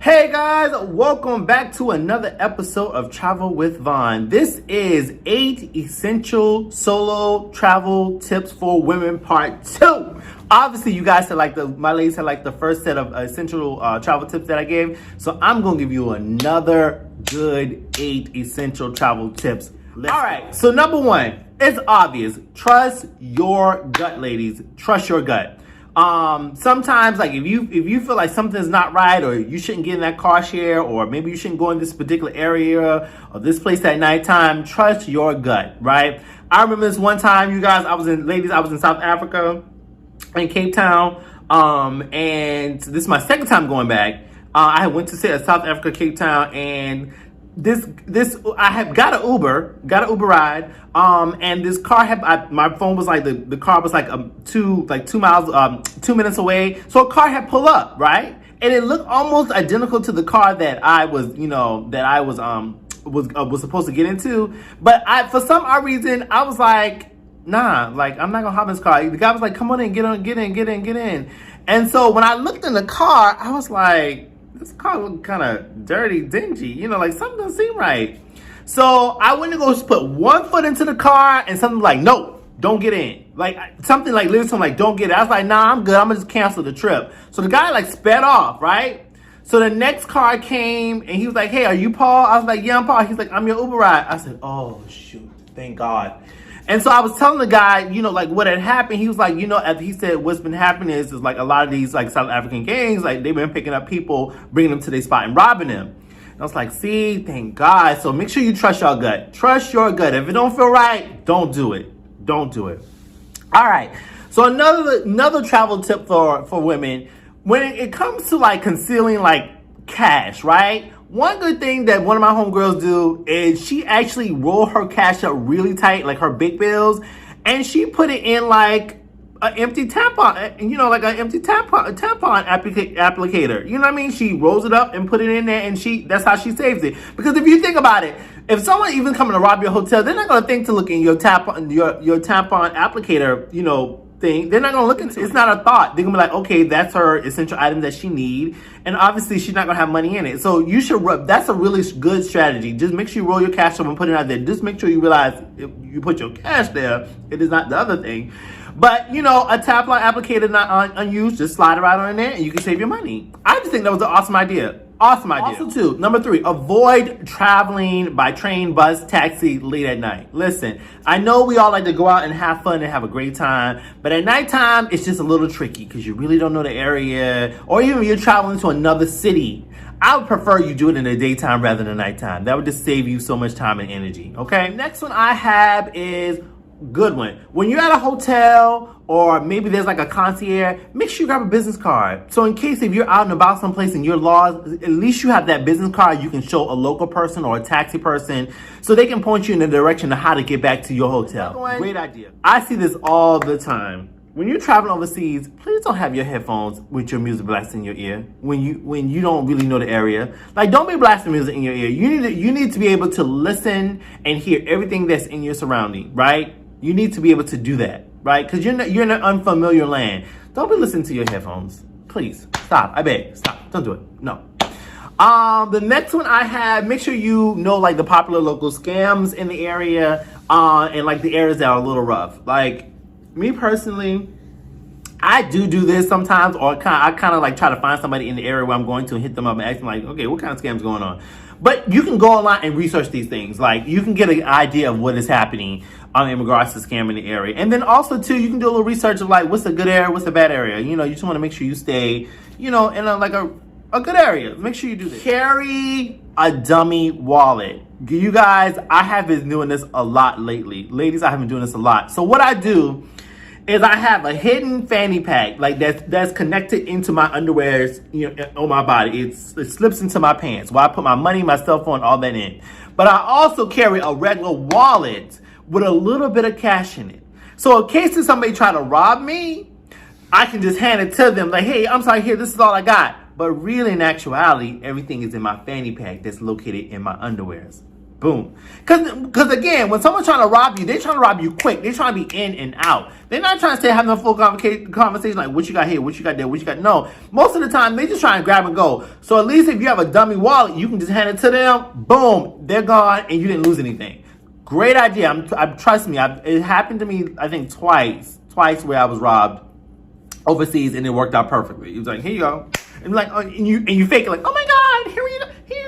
Hey guys, welcome back to another episode of Travel with Vaughn. This is 8 essential solo travel tips for women part 2. Obviously, you guys said my ladies had the first set of essential travel tips that I gave. So I'm going to give you another good 8 essential travel tips. Alright, so number 1, it's obvious. Trust your gut, ladies. Trust your gut. Sometimes if you feel like something's not right, or you shouldn't get in that car share, or maybe you shouldn't go in this particular area or this place at nighttime, trust your gut, right? I remember this one time, you guys, I was in South Africa, in Cape Town, and this is my second time going back. I went to South Africa, Cape Town, and I had got an Uber ride, and this car my phone was the car was 2 miles, 2 minutes away, so a car had pulled up, right, and it looked almost identical to the car that I was supposed to get into, but for some odd reason I was like, nah, I'm not gonna hop in this car. The guy was like, come on in, get in, and so when I looked in the car, I was like, this car looked kind of dirty, dingy, something doesn't seem right. So I went to go put one foot into the car, and something like, no, don't get in. Literally, don't get in. I was like, nah, I'm good. I'm gonna just cancel the trip. So the guy sped off, right? So the next car came, and he was like, hey, are you Paul? I was like, yeah, I'm Paul. He's like, I'm your Uber ride. I said, oh shoot, thank God. And so I was telling the guy, what had happened. He was like, he said, what's been happening is a lot of these South African gangs, they've been picking up people, bringing them to their spot and robbing them. And I was like, see, thank God. So make sure you trust your gut. Trust your gut. If it don't feel right, don't do it. Don't do it. All right. So another travel tip for women, when it comes to concealing cash, right? One good thing that one of my homegirls do is she actually roll her cash up really tight, her big bills, and she put it in an empty tampon, an empty tampon applicator. You know what I mean? She rolls it up and put it in there, and that's how she saves it. Because if you think about it, if someone even coming to rob your hotel, they're not gonna think to look in your tampon applicator, thing. They're not gonna look into it. It's not a thought. They're gonna be like, okay, that's her essential item that she need, and obviously she's not gonna have money in it. So you should that's a really good strategy. Just make sure you roll your cash up and put it out there. Just make sure you realize if you put your cash there, it is not the other thing. But a tampon applicator not unused, just slide it right on in there, and you can save your money. I just think that was an awesome idea. Awesome idea. Also, too, number 3, avoid traveling by train, bus, taxi late at night. Listen, I know we all like to go out and have fun and have a great time, but at nighttime, it's just a little tricky because you really don't know the area, or even if you're traveling to another city. I would prefer you do it in the daytime rather than nighttime. That would just save you so much time and energy, okay? Next one I have is good one. When you're at a hotel, or maybe there's a concierge, make sure you grab a business card. So in case if you're out and about someplace and you're lost, at least you have that business card you can show a local person or a taxi person so they can point you in the direction of how to get back to your hotel. Great idea. I see this all the time. When you're traveling overseas, please don't have your headphones with your music blasting in your ear when you don't really know the area. Don't be blasting music in your ear. You need to be able to listen and hear everything that's in your surrounding, right? You need to be able to do that, right? Because you're in an unfamiliar land. Don't be listening to your headphones. Please, stop. I beg, stop. Don't do it. No. The next one I have, make sure you know the popular local scams in the area, and the areas that are a little rough. Me personally, I do this sometimes, or I kind of try to find somebody in the area where I'm going to and hit them up and ask them okay, what kind of scams going on? But you can go online and research these things. You can get an idea of what is happening in regards to scam in the area. And then also, too, you can do a little research of what's a good area, what's a bad area. You just want to make sure you stay, in a good area. Make sure you do this. Carry a dummy wallet. You guys, I have been doing this a lot lately. Ladies, I have been doing this a lot. So what I do is I have a hidden fanny pack that's connected into my underwears, on my body. It slips into my pants where I put my money, my cell phone, all that in. But I also carry a regular wallet with a little bit of cash in it. So in case somebody try to rob me, I can just hand it to them hey, I'm sorry, here, this is all I got. But really, in actuality, everything is in my fanny pack that's located in my underwears. Boom. Because again, when someone's trying to rob you, they're trying to rob you quick. They're trying to be in and out. They're not trying to stay having a full conversation like, what you got here, what you got there, what you got. No. Most of the time, they just try and grab and go. So at least if you have a dummy wallet, you can just hand it to them. Boom. They're gone and you didn't lose anything. Great idea. Trust me, it happened to me, I think, twice where I was robbed overseas and it worked out perfectly. He was like, here you go. And like, and you fake it like, oh my God, here you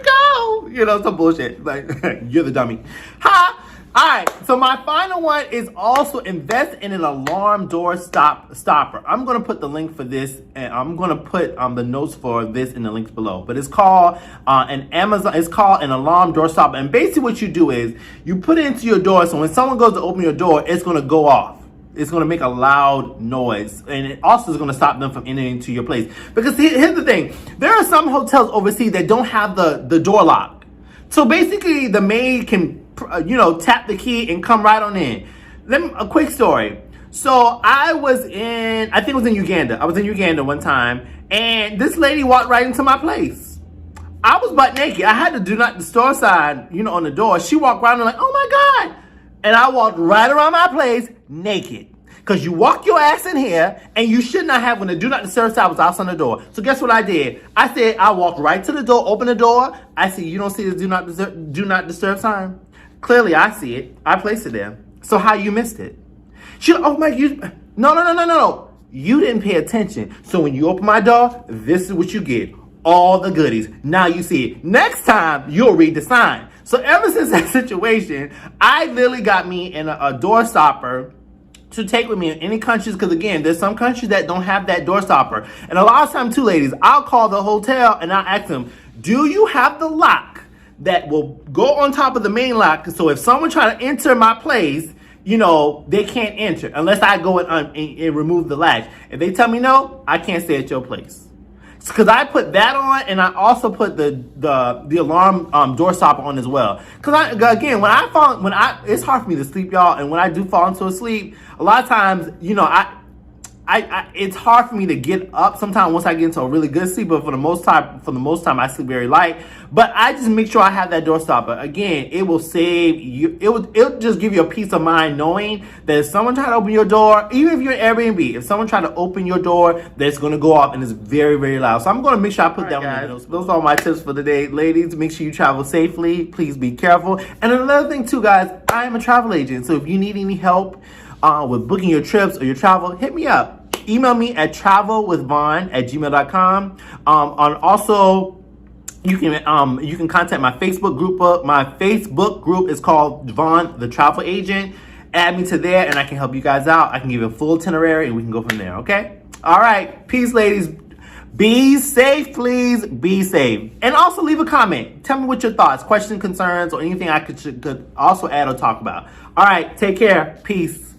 go. You know, some bullshit. Like, you're the dummy. Ha! All right, so my final one is also invest in an alarm door stopper. I'm going to put the link for this, and I'm going to put the notes for this in the links below. But it's called it's called an alarm door stopper. And basically what you do is you put it into your door, so when someone goes to open your door, it's going to go off. It's going to make a loud noise, and it also is going to stop them from entering into your place. Because here's the thing. There are some hotels overseas that don't have the door lock. So basically, the maid can, tap the key and come right on in. A quick story. So I think it was in Uganda. I was in Uganda one time, and this lady walked right into my place. I was butt naked. I had the do not disturb sign, on the door. She walked around and like, oh my God. And I walked right around my place naked. Because you walk your ass in here, and you should not have when the do not disturb sign was outside the door. So guess what I did? I walked right to the door, opened the door. I see, you don't see the do not disturb sign? Clearly, I see it. I placed it there. So how you missed it? She, oh my, no. You didn't pay attention. So when you open my door, this is what you get. All the goodies. Now you see it. Next time, you'll read the sign. So ever since that situation, I literally got me in a door stopper to take with me in any countries, because again, there's some countries that don't have that door stopper. And a lot of times too, ladies, I'll call the hotel and I'll ask them, do you have the lock that will go on top of the main lock? So if someone try to enter my place, they can't enter unless I go and remove the latch. If they tell me no, I can't stay at your place. Because I put that on, and I also put the alarm door stopper on as well. Because again, it's hard for me to sleep, y'all. And when I do fall into a sleep, a lot of times, it's hard for me to get up sometimes once I get into a really good sleep, but for the most time I sleep very light. But I just make sure I have that door stopper. Again, it will save you. It'll just give you a peace of mind knowing that if someone try to open your door, even if you're in Airbnb, if someone try to open your door, that's going to go off and it's very, very loud. So I'm going to make sure I put that on. Those are all my tips for the day. Ladies, make sure you travel safely. Please be careful. And another thing too, guys, I am a travel agent. So if you need any help with booking your trips or your travel, hit me up. Email me at travelwithvaughn@gmail.com. Also, you can contact my Facebook group. My Facebook group is called Vaughn the Travel Agent. Add me to there, and I can help you guys out. I can give you a full itinerary, and we can go from there. Okay. All right. Peace, ladies. Be safe, please. Be safe. And also leave a comment. Tell me what your thoughts, questions, concerns, or anything I could also add or talk about. All right. Take care. Peace.